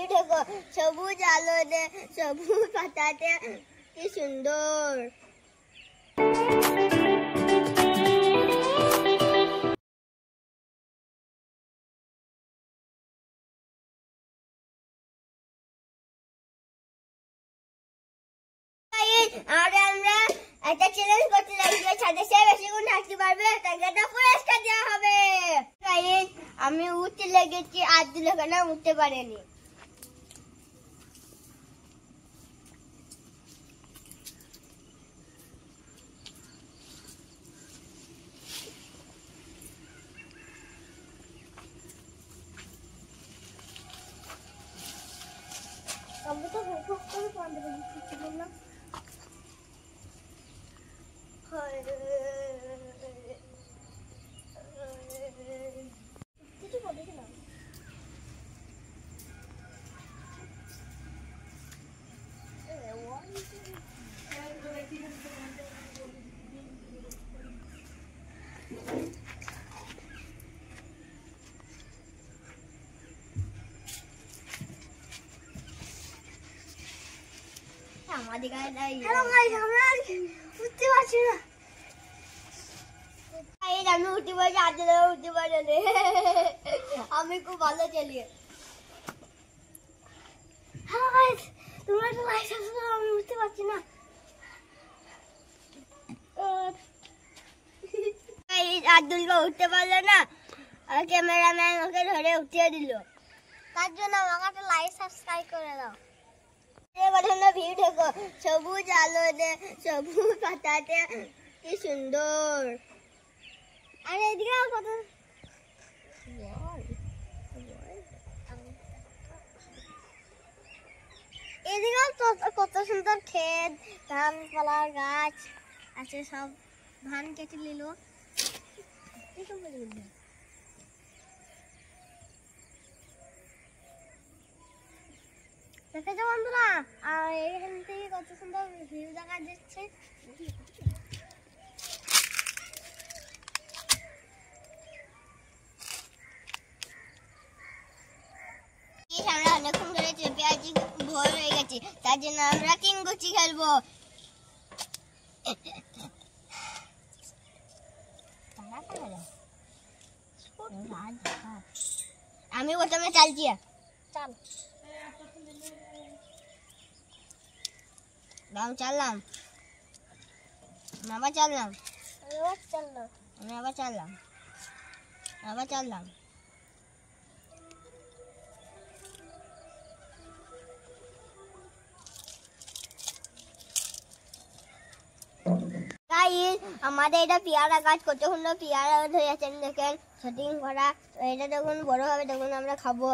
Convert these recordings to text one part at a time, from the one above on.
ভিড় দেখো, সবুজ আলোতে, সবুজ পাতাতে, কি সুন্দর। আর আমরা একটা চ্যালেঞ্জ করতে লাগবে, ছাদে সে বেশিক্ষণ থাকতে পারবে তাকে একটা পুরস্কার দেওয়া হবে। আমি উঠতে লেগেছি, আর দিলে কেন উঠতে পারেনি। আমি তো ভোগ করে বন্ধ করে দিচ্ছি বললাম। কিছু বলেছিলাম আমাদের উঠতে পারছি না। আমি উঠতে পারছি, আর উঠতে পারি। আমি খুব ভালো চালিয়ে। তোমরা তো লাইট আসলে আমি উঠতে পারছি না। আব্দুলকে উঠতে পারলো না, আর ক্যামেরাম্যান ওকে ধরে উঠিয়ে দিল। তার জন্য আমাকে একটা লাইক সাবস্ক্রাইব করে দাও। ভিড় দেখো, সবুজ আলোতে, সবুজ পাতাতে, কি সুন্দর। আর এদিকে কত এদিকেও কত সুন্দর ক্ষেত, ধান পালার গাছ আছে, সব ধান কেটে নিল। দেখেছো বন্ধুরা, আর এখান থেকে কত সুন্দর ভিউ দেখা যাচ্ছে। আমরা অনেকক্ষণ ধরে চেপে আছি, ভোর হয়ে গেছে, তার জন্য আমরা কিংগুচি খেলবো। আমি প্রথমে চালছি। চাল চাললাম, আবার চাললাম, আমি আবার চাললাম, আবার চাললাম। আমাদের এটা পেয়ারা গাছ, কত সুন্দর পেয়ারা হয়ে আছে দেখেন, শুটিং করা। এটা যখন বড় হবে তখন আমরা খাবো।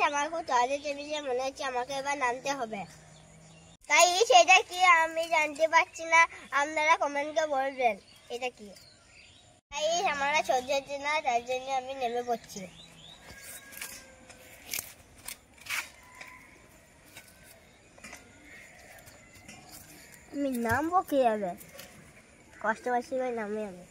আমার খুব তাড়াতাড়ি চেপেছে, মনে হচ্ছে আমাকে এবার নামতে হবে। তাই সেটা কি আমি জানতে পারছি না, আপনারা কমেন্টে বলবেন এটা কি। তাই আমরা সহ্য হচ্ছে না, তার জন্য আমি নেমে পড়ছি। আমি নামবো কি হবে, কষ্ট পাচ্ছি ভাই, নামে আমি।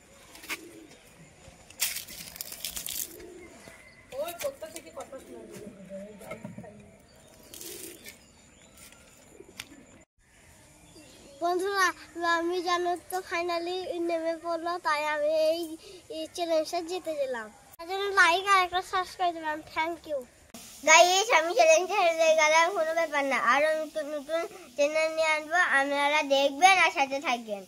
বন্ধুরা, আমি জানো তো ফাইনালি নেমে পড়লো, তাই আমি এই চ্যালেঞ্জটা জিতে গেলাম। তার জন্য লাইক আর একটা সাবস্ক্রাইব দিলাম। Thank you guys. আমি চ্যালেঞ্জটা হেরে গেলাম, কোনো ব্যাপার না, আরো নতুন নতুন চ্যানেল নিয়ে আনবো, আপনারা দেখবেন আর সাথে থাকবেন।